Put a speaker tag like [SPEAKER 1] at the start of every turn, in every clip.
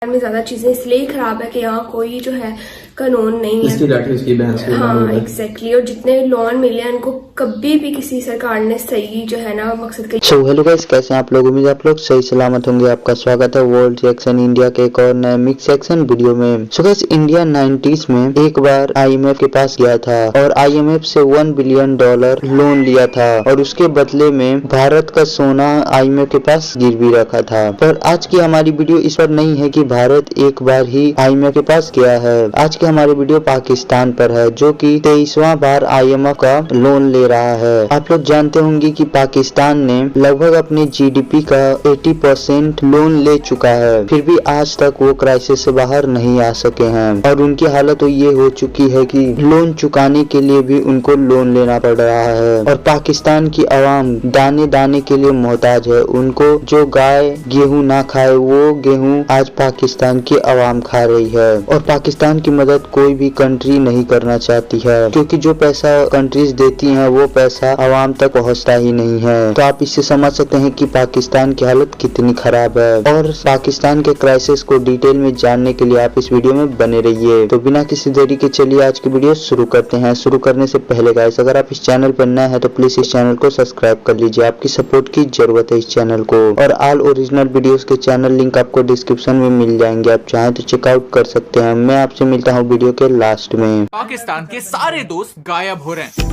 [SPEAKER 1] में ज्यादा चीजें इसलिए खराब है कि यहाँ कोई जो है कानून नहीं
[SPEAKER 2] इसकी
[SPEAKER 1] है।
[SPEAKER 2] लाठी उसकी भैंस की
[SPEAKER 1] हाँ
[SPEAKER 2] मालूम है।
[SPEAKER 1] एग्जैक्टली। और जितने लोन मिले हैं उनको कभी भी किसी सरकार ने सही जो है ना मकसद के
[SPEAKER 3] सो हेलो गाइस, कैसे हैं आप लोग? उम्मीद है आप लोग सही सलामत होंगे। आपका स्वागत है वर्ल्ड रिएक्शन इंडिया के एक और नए मिक्स एक्शन वीडियो में। सो गाइस, इंडिया 90s में एक बार आईएमएफ के पास गया था और आईएमएफ से $1 बिलियन लोन लिया था और उसके बदले में भारत का सोना आईएमएफ के पास गिरवी रखा था। पर आज की हमारी वीडियो इस पर नहीं है कि भारत एक बार ही आईएमएफ के पास गया है। आज की हमारी वीडियो पाकिस्तान पर है, जो कि 23वां बार आईएमएफ का लोन ले रहा है। आप लोग जानते होंगे कि पाकिस्तान ने लगभग अपने जीडीपी का 80% लोन ले चुका है, फिर भी आज तक वो क्राइसिस से बाहर नहीं आ सके हैं और उनकी हालत तो ये हो चुकी है कि लोन चुकाने के लिए भी उनको लोन लेना पड़ रहा है। और पाकिस्तान की आवाम दाने दाने के लिए मोहताज है। उनको जो गाय गेहूं ना खाए वो गेहूं आज पाकिस्तान की आवाम खा रही है। और पाकिस्तान की मदद कोई भी कंट्री नहीं करना चाहती है, क्योंकि जो पैसा कंट्रीज देती हैं वो पैसा आवाम तक पहुंचता ही नहीं है। तो आप इससे समझ सकते हैं कि पाकिस्तान की हालत कितनी खराब है। और पाकिस्तान के क्राइसिस को डिटेल में जानने के लिए आप इस वीडियो में बने रहिए। तो बिना किसी देरी के चलिए आज की वीडियो शुरू करते हैं। शुरू करने से पहले गाइस, अगर आप इस चैनल पर नए हैं तो प्लीज इस चैनल को सब्सक्राइब कर लीजिए। आपकी सपोर्ट की जरूरत है इस चैनल को। और ऑल ओरिजिनल वीडियोस के चैनल लिंक आपको डिस्क्रिप्शन में मिल जाएंगे, आप चाहें तो चेकआउट कर सकते हैं। मैं आपसे मिलता हूँ वीडियो के लास्ट में।
[SPEAKER 4] पाकिस्तान के सारे दोस्त गायब हो रहे हैं।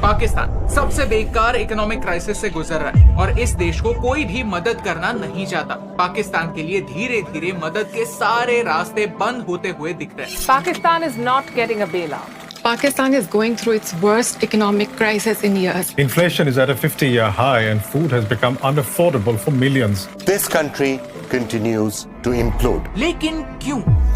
[SPEAKER 4] पाकिस्तान सबसे बेकार इकोनॉमिक क्राइसिस से गुजर रहा है और इस देश को कोई भी मदद करना नहीं चाहता। पाकिस्तान के लिए धीरे धीरे मदद के सारे रास्ते बंद होते हुए दिख रहे हैं।
[SPEAKER 5] Pakistan is not getting a bailout.
[SPEAKER 6] Pakistan is going through its worst economic crisis in years.
[SPEAKER 7] Inflation is at a 50-year high and food has become unaffordable for millions.
[SPEAKER 8] This country continues to implode.
[SPEAKER 4] लेकिन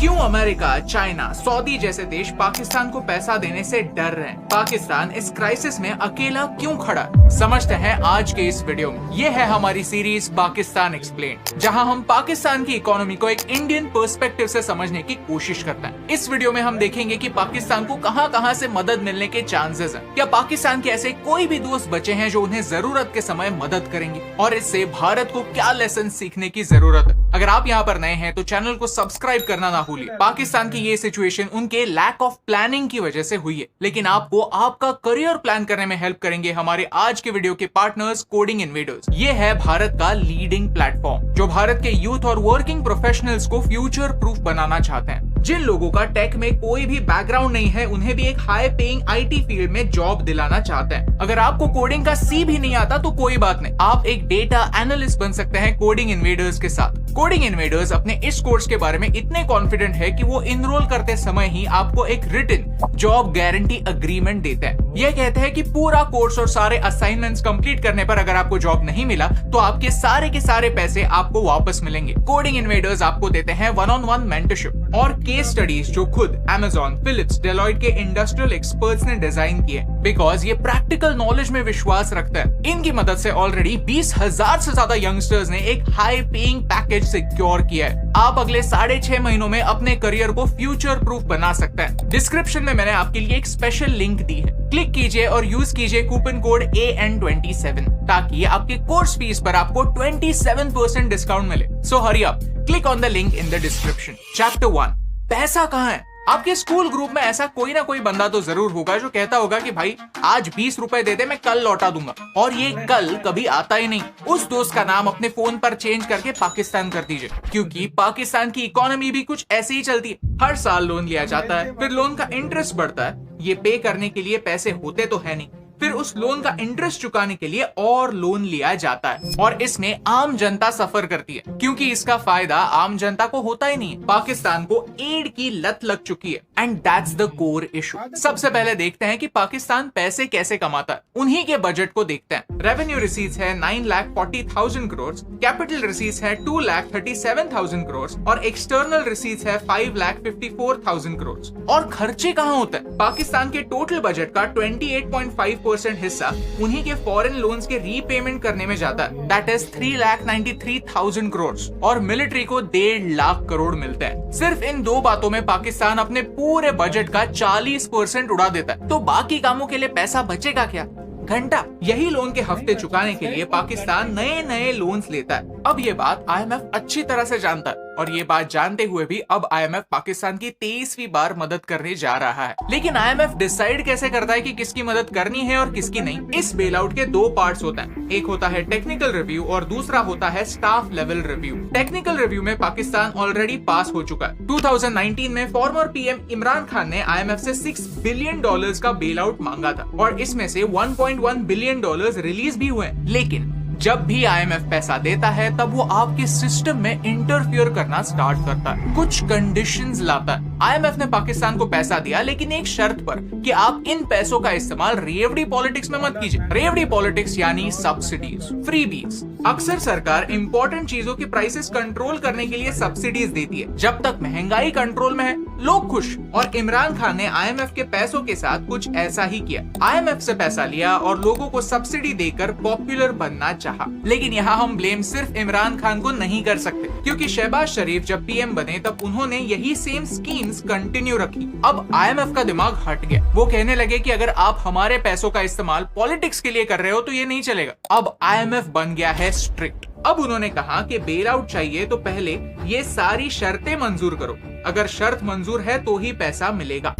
[SPEAKER 4] क्यों America, China, Saudi जैसे देश पाकिस्तान को पैसा देने से डर रहे हैं? पाकिस्तान इस क्राइसिस में अकेला क्यों खड़ा? समझते हैं आज के इस वीडियो में। ये है हमारी सीरीज पाकिस्तान एक्सप्लेन, जहां हम पाकिस्तान की इकोनॉमी को एक इंडियन पर्सपेक्टिव से समझने की कोशिश करते हैं। इस वीडियो में हम देखेंगे कि पाकिस्तान को कहां से मदद मिलने के चांसेस हैं। क्या पाकिस्तान के ऐसे कोई भी दोस्त बचे हैं जो उन्हें जरूरत के समय मदद करेंगे? और इससे भारत को क्या लेसन सीखने की जरूरत है? अगर आप यहाँ पर नए हैं तो चैनल को सब्सक्राइब करना ना भूलिए। पाकिस्तान की ये सिचुएशन उनके लैक ऑफ प्लानिंग की वजह से हुई है, लेकिन आपको आपका करियर प्लान करने में हेल्प करेंगे हमारे आज के वीडियो के पार्टनर्स कोडिंग इन्वेडर्स। ये है भारत का लीडिंग प्लेटफॉर्म जो भारत के यूथ और वर्किंग प्रोफेशनल्स को फ्यूचर प्रूफ बनाना चाहते हैं। जिन लोगों का टेक में कोई भी बैकग्राउंड नहीं है, उन्हें भी एक हाई पेइंग आईटी फील्ड में जॉब दिलाना चाहते हैं। अगर आपको कोडिंग का सी भी नहीं आता तो कोई बात नहीं, आप एक डेटा एनालिस्ट बन सकते हैं कोडिंग इन्वेडर्स के साथ। कोडिंग इन्वेडर्स अपने इस कोर्स के बारे में इतने कॉन्फिडेंट है कि वो इनरोल करते समय ही आपको एक रिटन जॉब गारंटी अग्रीमेंट देते हैं। ये कहते हैं कि पूरा कोर्स और सारे असाइनमेंट्स कंप्लीट करने पर अगर आपको जॉब नहीं मिला तो आपके सारे के सारे पैसे आपको वापस मिलेंगे। कोडिंग इन्वेडर्स आपको देते हैं 1-on-1 मेंटरशिप और केस स्टडीज जो खुद Amazon, Philips, Deloitte के इंडस्ट्रियल एक्सपर्ट्स ने डिजाइन किए, बिकॉज ये प्रैक्टिकल नॉलेज में विश्वास रखता है। इनकी मदद से ऑलरेडी 20,000 से ज्यादा यंगस्टर्स ने एक हाई पेइंग पैकेज सिक्योर किया है। आप अगले 6.5 महीनों में अपने करियर को फ्यूचर प्रूफ बना सकते हैं। डिस्क्रिप्शन में मैंने आपके लिए एक स्पेशल लिंक दी है, क्लिक कीजिए और यूज कीजिए कूपन कोड AN27 ताकि आपके कोर्स फीस पर आपको 27% डिस्काउंट मिले। So hurry up, click on the link in the description. Chapter 1, पैसा कहाँ है? आपके स्कूल ग्रुप में ऐसा कोई ना कोई बंदा तो जरूर होगा जो कहता होगा कि भाई आज 20 रुपए दे दे, मैं कल लौटा दूंगा। और ये कल कभी आता ही नहीं। उस दोस्त का नाम अपने फोन पर चेंज करके पाकिस्तान कर दीजिए, क्योंकि पाकिस्तान की इकोनॉमी भी कुछ ऐसे ही चलती है। हर साल लोन लिया जाता है, फिर लोन का इंटरेस्ट बढ़ता है। ये पे करने के लिए पैसे होते तो है नहीं, फिर उस लोन का इंटरेस्ट चुकाने के लिए और लोन लिया जाता है और इसमें आम जनता सफर करती है, क्योंकि इसका फायदा आम जनता को होता ही नहीं है। पाकिस्तान को एड की लत लग चुकी है and that's the core issue. सबसे पहले देखते हैं कि पाकिस्तान पैसे कैसे कमाता है। उन्हीं के बजट को देखते हैं। रेवेन्यू रिसीट्स है 9,40,000 करोड़, कैपिटल रिसीट्स है 2,37,000 करोड़ और एक्सटर्नल रिसीट्स है 5,54,000 करोड़। और खर्चे कहाँ होते हैं? पाकिस्तान के टोटल बजट का 28.5% हिस्सा उन्हीं के फॉरेन लोन्स के रीपेमेंट करने में जाता है, दैट इज 3,93,000 करोड़ और मिलिट्री को 1.5 लाख करोड़ मिलते हैं। सिर्फ इन दो बातों में पाकिस्तान अपने पूरे बजट का 40% उड़ा देता है। तो बाकी कामों के लिए पैसा बचेगा क्या? घंटा। यही लोन के हफ्ते चुकाने के लिए पाकिस्तान नए नए लोन्स लेता है। अब ये बात IMF अच्छी तरह से जानता है और ये बात जानते हुए भी अब IMF पाकिस्तान की 23वीं बार मदद करने जा रहा है। लेकिन IMF डिसाइड कैसे करता है कि किसकी मदद करनी है और किसकी नहीं? इस बेल आउट के दो पार्ट्स होते हैं, एक होता है टेक्निकल रिव्यू और दूसरा होता है staff level review. Technical review में पाकिस्तान ऑलरेडी पास हो चुका है। 2019 में फॉर्मर पीएम इमरान खान ने IMF से $6 बिलियन का बेल आउट मांगा था और इसमें से $1.1 बिलियन रिलीज भी हुए। लेकिन जब भी IMF पैसा देता है तब वो आपके सिस्टम में इंटरफियर करना स्टार्ट करता है, कुछ कंडीशंस लाता है। IMF ने पाकिस्तान को पैसा दिया लेकिन एक शर्त पर कि आप इन पैसों का इस्तेमाल रेवड़ी पॉलिटिक्स में मत कीजिए। रेवड़ी पॉलिटिक्स यानी सब्सिडीज, फ्रीबीज। अक्सर सरकार इंपॉर्टेंट चीजों के प्राइसेस कंट्रोल करने के लिए सब्सिडीज देती है। जब तक महंगाई कंट्रोल में है लोग खुश, और इमरान खान ने IMF के पैसों के साथ कुछ ऐसा ही किया। IMF से पैसा लिया और लोगों को सब्सिडी देकर पॉपुलर बनना चाहा। लेकिन यहाँ हम ब्लेम सिर्फ इमरान खान को नहीं कर सकते, क्योंकि शहबाज शरीफ जब पीएम बने तब उन्होंने यही सेम स्कीम्स कंटिन्यू रखी। अब IMF का दिमाग हट गया, वो कहने लगे कि अगर आप हमारे पैसों का इस्तेमाल पॉलिटिक्स के लिए कर रहे हो तो ये नहीं चलेगा। अब IMF बन गया है स्ट्रिक्ट। अब उन्होंने कहा कि बेल आउट चाहिए तो पहले ये सारी शर्तें मंजूर करो, अगर शर्त मंजूर है तो ही पैसा मिलेगा।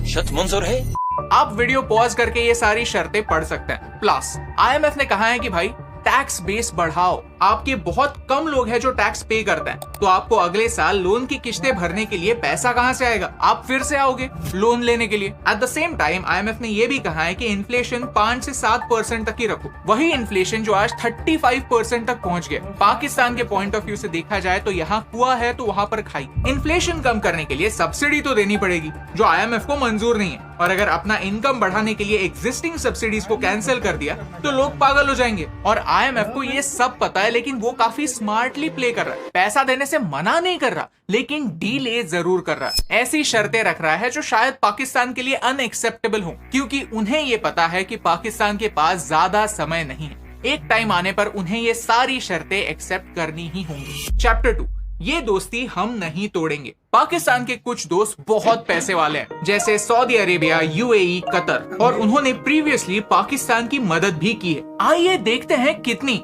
[SPEAKER 2] शर्त मंजूर है?
[SPEAKER 4] आप वीडियो पॉज करके ये सारी शर्तें पढ़ सकते हैं। प्लस IMF ने कहा है कि भाई टैक्स बेस बढ़ाओ। आपके बहुत कम लोग हैं जो टैक्स पे करते हैं, तो आपको अगले साल लोन की किश्तें भरने के लिए पैसा कहां से आएगा? आप फिर से आओगे लोन लेने के लिए। At the same time IMF ने यह भी कहा है कि इन्फ्लेशन 5 से 7% तक ही रखो। वही इन्फ्लेशन जो आज 35% तक पहुंच गया। पाकिस्तान के पॉइंट ऑफ व्यू से देखा जाए तो यहाँ कुआं है तो वहां पर खाई। इन्फ्लेशन कम करने के लिए सब्सिडी तो देनी पड़ेगी जो IMF को मंजूर नहीं है, और अगर अपना इनकम बढ़ाने के लिए एग्जिस्टिंग सब्सिडीज को कैंसिल कर दिया तो लोग पागल हो जाएंगे। और IMF को ये सब पता है, लेकिन वो काफी स्मार्टली प्ले कर रहा है। पैसा देने से मना नहीं कर रहा, लेकिन डीले जरूर कर रहा है। ऐसी शर्तें रख रहा है जो शायद पाकिस्तान के लिए अनएक्सेप्टेबल हो, क्योंकि उन्हें ये पता है कि पाकिस्तान के पास ज्यादा समय नहीं है। एक टाइम आने पर उन्हें ये सारी शर्तें एक्सेप्ट करनी ही होंगी। चैप्टर 2, ये दोस्ती हम नहीं तोड़ेंगे। पाकिस्तान के कुछ दोस्त बहुत पैसे वाले हैं, जैसे सऊदी अरेबिया, UAE, कतर, और उन्होंने प्रीवियसली पाकिस्तान की मदद भी की है। आइए देखते हैं कितनी,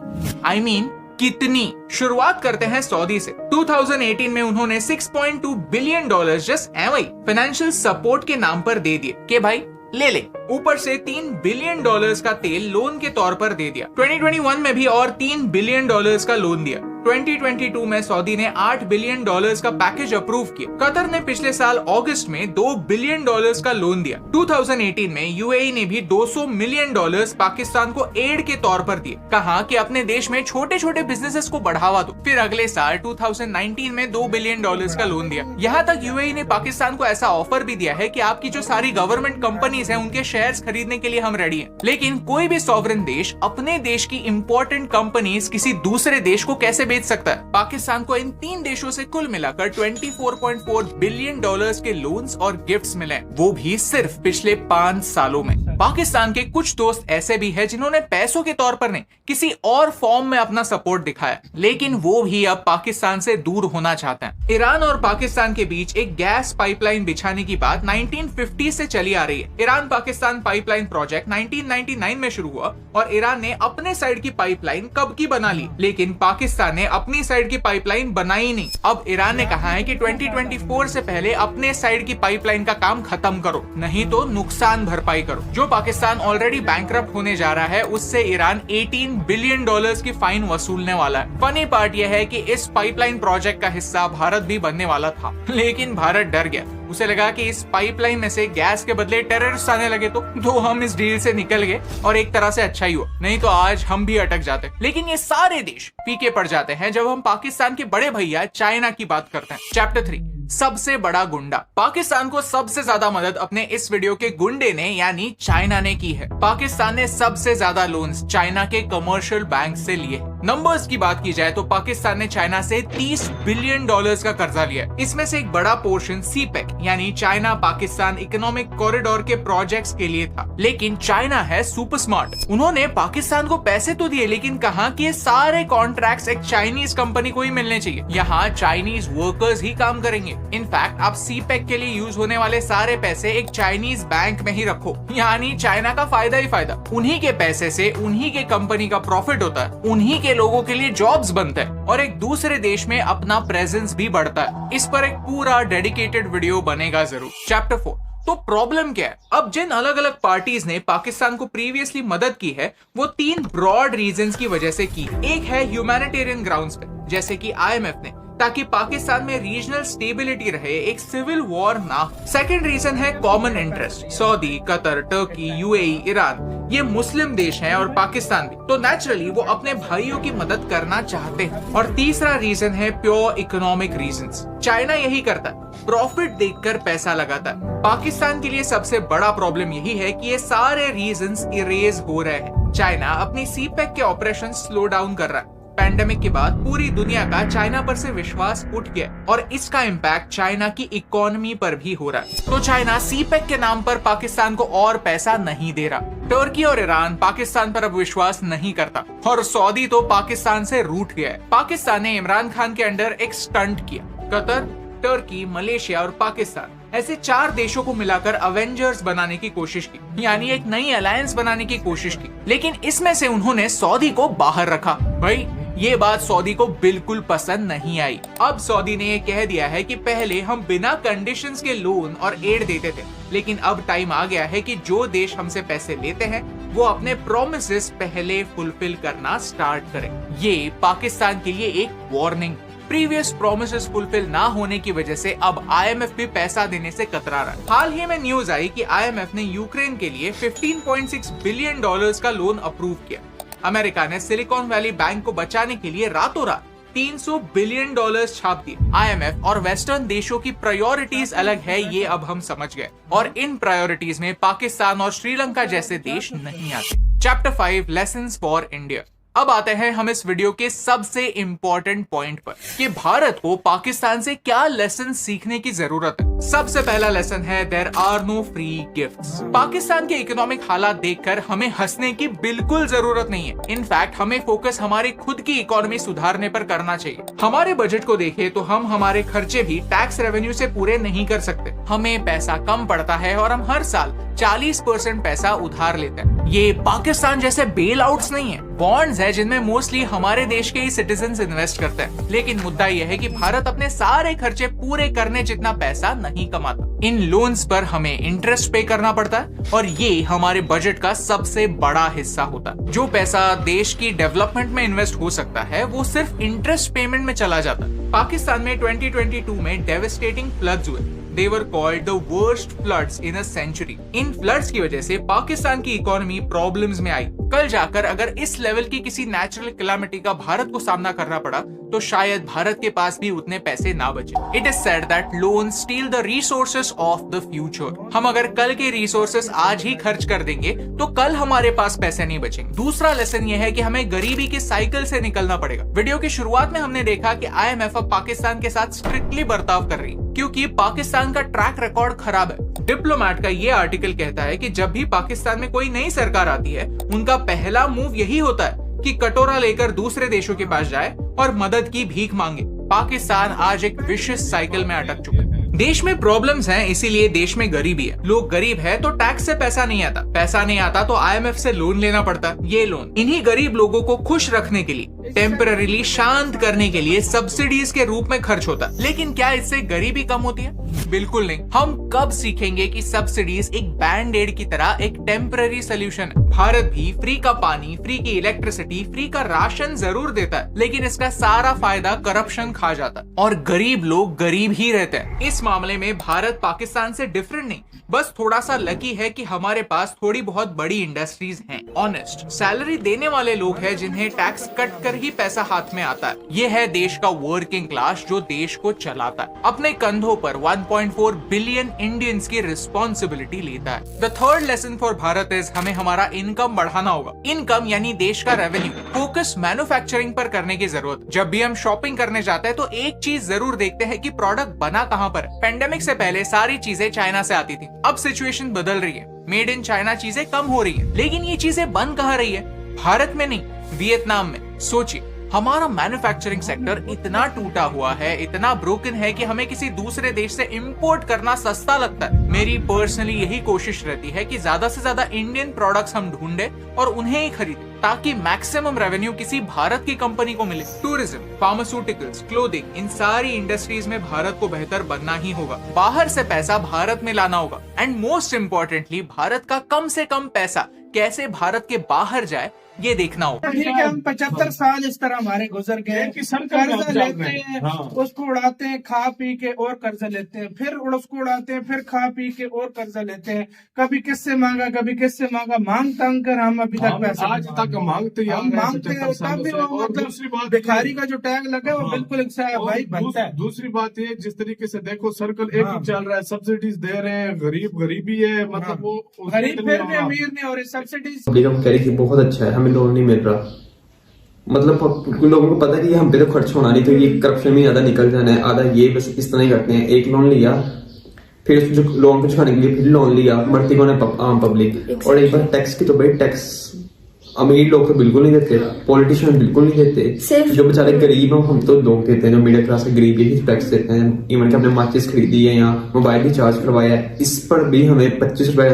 [SPEAKER 4] कितनी। शुरुआत करते हैं सऊदी से। 2018 में उन्होंने $6.2 बिलियन जस्ट एवं फाइनेंशियल सपोर्ट के नाम पर दे दिए कि भाई ले ले। ऊपर से $3 बिलियन का तेल लोन के तौर पर दे दिया। 2021 में भी और $3 बिलियन का लोन दिया। 2022 में सऊदी ने $8 बिलियन का पैकेज अप्रूव किया। कतर ने पिछले साल अगस्त में $2 बिलियन का लोन दिया। 2018 में UAE ने भी $200 मिलियन पाकिस्तान को एड के तौर पर दिए। कहा कि अपने देश में छोटे छोटे बिजनेसेस को बढ़ावा दो। फिर अगले साल 2019 में $2 बिलियन का लोन दिया। यहाँ तक UAE ने पाकिस्तान को ऐसा ऑफर भी दिया है कि आपकी जो सारी गवर्नमेंट कंपनीज हैं उनके शेयर्स खरीदने के लिए हम रेडी हैं। लेकिन कोई भी सॉवरेन देश अपने देश की इंपॉर्टेंट कंपनीज किसी दूसरे देश को कैसे बेच सकता है? पाकिस्तान को इन 3 देशों से कुल मिलाकर $24.4 बिलियन के लोन्स और गिफ्ट्स मिले, वो भी सिर्फ पिछले 5 सालों में। पाकिस्तान के कुछ दोस्त ऐसे भी हैं जिन्होंने पैसों के तौर पर नहीं किसी और फॉर्म में अपना सपोर्ट दिखाया, लेकिन वो भी अब पाकिस्तान से दूर होना चाहते हैं। ईरान और पाकिस्तान के बीच एक गैस पाइपलाइन बिछाने की बात 1950 से चली आ रही है। ईरान पाकिस्तान पाइपलाइन प्रोजेक्ट 1999 में शुरू हुआ और ईरान ने अपने साइड की पाइपलाइन कब की बना ली, लेकिन पाकिस्तान ने अपनी साइड की पाइपलाइन बनाई नहीं। अब ईरान ने कहा है कि 2024 से पहले अपने साइड की पाइपलाइन का काम खत्म करो, नहीं तो नुकसान भरपाई करो। जो पाकिस्तान ऑलरेडी बैंकरप्ट होने जा रहा है, उससे ईरान $18 बिलियन की फाइन वसूलने वाला है। फनी पार्ट यह है कि इस पाइपलाइन प्रोजेक्ट का हिस्सा भारत भी बनने वाला था, लेकिन भारत डर गया। उसे लगा कि इस पाइपलाइन में से गैस के बदले टेररिस्ट आने लगे तो हम इस डील से निकल गए और एक तरह से अच्छा ही हुआ, नहीं तो आज हम भी अटक जाते। लेकिन ये सारे देश पीके पड़ जाते हैं जब हम पाकिस्तान के बड़े भैया चाइना की बात करते हैं। चैप्टर 3, सबसे बड़ा गुंडा। पाकिस्तान को सबसे ज्यादा मदद अपने इस वीडियो के गुंडे ने यानी चाइना ने की है। पाकिस्तान ने सबसे ज्यादा लोन्स चाइना के कमर्शियल बैंक से लिए। नंबर्स की बात की जाए तो पाकिस्तान ने चाइना से $30 बिलियन का कर्जा लिया। इसमें से एक बड़ा पोर्शन सीपेक यानी चाइना पाकिस्तान इकोनॉमिक कॉरिडोर के प्रोजेक्ट्स के लिए था। लेकिन चाइना है सुपर स्मार्ट, उन्होंने पाकिस्तान को पैसे तो दिए, लेकिन कहा कि ये सारे कॉन्ट्रैक्ट्स एक चाइनीज कंपनी को ही मिलने चाहिए, यहाँ चाइनीज वर्कर्स ही काम करेंगे। इनफैक्ट आप सीपेक के लिए यूज होने वाले सारे पैसे एक चाइनीज बैंक में ही रखो, यानी चाइना का फायदा ही फायदा। उन्हीं के पैसे से उन्हीं के कंपनी का प्रॉफिट होता है, उन्हीं के लोगों के लिए जॉब्स बनते हैं और एक दूसरे देश में अपना प्रेजेंस भी बढ़ता है। इस पर एक पूरा डेडिकेटेड वीडियो बनेगा जरूर। चैप्टर 4। तो प्रॉब्लम क्या है? अब जिन अलग अलग पार्टीज ने पाकिस्तान को प्रीवियसली मदद की है वो 3 ब्रॉड रीजंस की वजह से की। एक है ह्यूमैनिटेरियन ग्राउंड्स पे, जैसे कि IMF ने, ताकि पाकिस्तान में रीजनल स्टेबिलिटी रहे, एक सिविल वॉर ना। सेकंड रीजन है common interest. Saudi, Qatar, Turkey, UAE, Iran ये मुस्लिम देश हैं और पाकिस्तान भी, तो नेचुरली वो अपने भाइयों की मदद करना चाहते हैं। और तीसरा रीजन है प्योर इकोनॉमिक रीजंस। चाइना यही करता है, प्रॉफिट देखकर पैसा लगाता है। पाकिस्तान के लिए सबसे बड़ा प्रॉब्लम यही है कि ये सारे रीजंस इरेज हो रहे हैं। चाइना अपनी सीपेक के ऑपरेशन स्लो डाउन कर रहा है। पैंडेमिक के बाद पूरी दुनिया का चाइना पर से विश्वास उठ गया और इसका इम्पैक्ट चाइना की इकोनॉमी पर भी हो रहा है। तो चाइना सीपेक के नाम पर पाकिस्तान को और पैसा नहीं दे रहा। टर्की और ईरान पाकिस्तान पर अब विश्वास नहीं करता और सऊदी तो पाकिस्तान से रूठ गया है। पाकिस्तान ने इमरान खान के अंडर एक स्टंट किया। कतर, टर्की, मलेशिया और पाकिस्तान ऐसे 4 देशों को मिलाकर अवेंजर्स बनाने की कोशिश की, यानी एक नई अलायंस बनाने की कोशिश की। लेकिन इसमें से उन्होंने सऊदी को बाहर रखा। भाई ये बात सऊदी को बिल्कुल पसंद नहीं आई। अब सऊदी ने ये कह दिया है कि पहले हम बिना कंडीशंस के लोन और एड देते थे, लेकिन अब टाइम आ गया है कि जो देश हमसे पैसे लेते हैं वो अपने प्रोमिसेस पहले फुलफिल करना स्टार्ट करें। ये पाकिस्तान के लिए एक वार्निंग। प्रीवियस प्रोमिसेस फुलफिल ना होने की वजह से अब IMF भी पैसा देने से कतरा रहा है। हाल ही में न्यूज आई कि IMF ने यूक्रेन के लिए $15.6 बिलियन का लोन अप्रूव किया। अमेरिका ने सिलिकॉन वैली बैंक को बचाने के लिए रातों रात $300 बिलियन छाप दिए। IMF और वेस्टर्न देशों की प्रायोरिटीज अलग है, ये अब हम समझ गए, और इन प्रायोरिटीज में पाकिस्तान और श्रीलंका जैसे देश नहीं आते। Chapter 5 lessons for India. अब आते हैं हम इस वीडियो के सबसे इंपॉर्टेंट पॉइंट पर कि भारत को पाकिस्तान से क्या लेसन सीखने की जरूरत है। सबसे पहला लेसन है there are no free gifts. Pakistan के इकोनॉमिक हालात देखकर हमें हंसने की बिल्कुल जरूरत नहीं है। इनफैक्ट हमें फोकस हमारी खुद की इकोनॉमी सुधारने पर करना चाहिए। हमारे बजट को देखें तो हम हमारे खर्चे भी टैक्स रेवेन्यू से पूरे नहीं कर सकते। हमें पैसा कम पड़ता है और हम हर साल 40% पैसा उधार लेते हैं। ये पाकिस्तान जैसे बेल आउट्स नहीं है, बॉन्ड्स है जिनमें मोस्टली हमारे देश के ही सिटीजन्स इन्वेस्ट करते हैं। लेकिन मुद्दा यह है कि भारत अपने सारे खर्चे पूरे करने जितना पैसा नहीं कमाता। इन लोन्स पर हमें इंटरेस्ट पे करना पड़ता है और ये हमारे बजट का सबसे बड़ा हिस्सा होता है। जो पैसा देश की डेवलपमेंट में इन्वेस्ट हो सकता है वो सिर्फ इंटरेस्ट पेमेंट में चला जाता है। पाकिस्तान में 2022 में डेवास्टेटिंग फ्लड्स हुए। They were called the worst floods in a century. In floods की वजह से पाकिस्तान की इकोनॉमी प्रॉब्लम्स में आई। कल जाकर अगर इस लेवल की किसी नेचुरल कैलामिटी का भारत को सामना करना पड़ा तो शायद भारत के पास भी उतने पैसे ना बचे। It is said that loans steal the resources of the future. हम अगर कल के रिसोर्सेस आज ही खर्च कर देंगे तो कल हमारे पास पैसे नहीं बचेंगे। दूसरा लेसन यह है कि हमें गरीबी के साइकिल से निकलना पड़ेगा। वीडियो की शुरुआत में हमने देखा कि IMF अब पाकिस्तान के साथ स्ट्रिक्टली बर्ताव कर रही है क्योंकि पाकिस्तान का ट्रैक रिकॉर्ड खराब है। डिप्लोमैट का ये आर्टिकल कहता है कि जब भी पाकिस्तान में कोई नई सरकार आती है उनका पहला मूव यही होता है कि कटोरा लेकर दूसरे देशों के पास जाए और मदद की भीख मांगे। पाकिस्तान आज एक विशिष्ट साइकिल में अटक चुका है। देश में प्रॉब्लम्स हैं, इसीलिए देश में गरीबी है। लोग गरीब है तो टैक्स से पैसा नहीं आता, पैसा नहीं आता तो IMF से लोन लेना पड़ता। ये लोन इन्हीं गरीब लोगों को खुश रखने के लिए, टेम्पररीली शांत करने के लिए सब्सिडीज के रूप में खर्च होता। लेकिन क्या इससे गरीबी कम होती है? बिल्कुल नहीं। हम कब सीखेंगे कि सब्सिडीज एक बैंड एड की तरह एक टेम्पररी सोल्यूशन है? भारत भी फ्री का पानी, फ्री की इलेक्ट्रिसिटी, फ्री का राशन जरूर देता है, लेकिन इसका सारा फायदा करप्शन खा जाता है और गरीब लोग गरीब ही रहते हैं। इस मामले में भारत पाकिस्तान से डिफरेंट नहीं, बस थोड़ा सा लकी है कि हमारे पास थोड़ी बहुत बड़ी इंडस्ट्रीज हैं। ऑनेस्ट सैलरी देने वाले लोग हैं जिन्हें टैक्स कट कर ही पैसा हाथ में आता है। ये है देश का वर्किंग क्लास जो देश को चलाता है, अपने कंधों पर 1.4 बिलियन इंडियंस की रिस्पॉन्सिबिलिटी लेता है। The third lesson for Bharat is हमें हमारा इनकम बढ़ाना होगा। इनकम यानी देश का रेवेन्यू। फोकस मैन्युफैक्चरिंग पर करने की जरूरत। जब भी हम शॉपिंग करने जाते हैं तो एक चीज जरूर देखते हैं कि प्रोडक्ट बना कहां पर है। पेंडेमिक से पहले सारी चीजें चाइना से आती थी, अब सिचुएशन बदल रही है। मेड इन चाइना चीजें कम हो रही है, लेकिन ये चीजें बन कहां रही है? भारत में नहीं, वियतनाम में। सोचिए, हमारा मैन्युफैक्चरिंग सेक्टर इतना टूटा हुआ है, इतना ब्रोकन है कि हमें किसी दूसरे देश से इंपोर्ट करना सस्ता लगता है। मेरी पर्सनली यही कोशिश रहती है कि ज्यादा से ज्यादा इंडियन प्रोडक्ट्स हम ढूंढे और उन्हें ही खरीदें ताकि मैक्सिमम रेवेन्यू किसी भारत की कंपनी को मिले। टूरिज्म, फार्मास्यूटिकल्स, क्लोथिंग, इन सारी इंडस्ट्रीज में भारत को बेहतर बनना ही होगा। बाहर से पैसा भारत में लाना होगा एंड मोस्ट इम्पोर्टेंटली भारत का कम से कम पैसा कैसे भारत के बाहर जाए ये देखना होगा।
[SPEAKER 2] ठीक है, हम 75 साल इस तरह हमारे गुजर गए कि कर्जा लेते हैं, उसको उड़ाते हैं, खा पी के और कर्जा लेते हैं, फिर उसको उड़ाते हैं, फिर खा पी के और कर्जा लेते हैं। कभी किससे मांगा, कभी किससे मांग तांग कर हम अभी तक पैसे
[SPEAKER 9] आज तक मांगते हैं,
[SPEAKER 2] तब भी वो मतलब भिखारी का जो टैग लगा वो बिल्कुल भाई बनता है।
[SPEAKER 9] दूसरी बात ये, जिस तरीके से देखो सर्कल एक ही चल रहा है, सब्सिडीज दे रहे हैं, गरीबी है, मतलब वो
[SPEAKER 2] गरीब फिर भी अमीर नहीं हो रहे। सब्सिडीज
[SPEAKER 10] कह रही थी बहुत अच्छा है, हमें लोन नहीं मिल रहा। मतलब लोगों को पता है कि हम पे तो खर्च होना नहीं, तो ये करप्शन में ज्यादा निकल जाना है, आधा ये बस इस तरह ही करते हैं। एक लोन लिया, फिर जो लोन को चुकाने के लिए फिर लोन लिया, बढ़ती कौन है आम पब्लिक। और एक बार टैक्स की तो भाई टैक्स अमीर लोग तो बिल्कुल नहीं देते, पॉलिटिशियन बिल्कुल नहीं देते, जो बेचारे गरीब हैं हम तो लोग देते हैं, जो मिडिल क्लास के गरीब यही टैक्स देते हैं। इवन कि हमने माचिस खरीदी है या मोबाइल रिचार्ज करवाया है, इस पर भी हमें 25 रुपए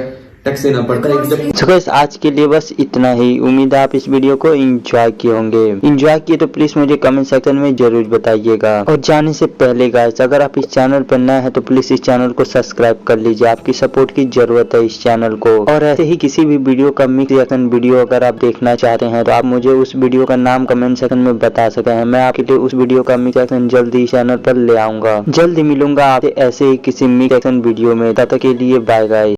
[SPEAKER 10] टैक्स देना पड़ता है।
[SPEAKER 3] तो गाइस आज के लिए बस इतना ही। उम्मीद है आप इस वीडियो को एंजॉय किए होंगे। एंजॉय किए तो प्लीज मुझे कमेंट सेक्शन में जरूर बताइएगा। और जाने से पहले गाइस अगर आप इस चैनल पर नए हैं तो प्लीज इस चैनल को सब्सक्राइब कर लीजिए, आपकी सपोर्ट की जरूरत है इस चैनल को। और ऐसे ही किसी भी वीडियो का मिक्स रिएक्शन वीडियो अगर आप देखना चाहते हैं तो आप मुझे उस वीडियो का नाम कमेंट सेक्शन में बता सकते हैं। मैं आपके लिए उस वीडियो का मिक्स रिएक्शन जल्दी इस चैनल पर ले आऊंगा। जल्दी मिलूंगा आपसे ऐसे ही किसी मिक्स रिएक्शन वीडियो में। तब तक के लिए बाय गाइस।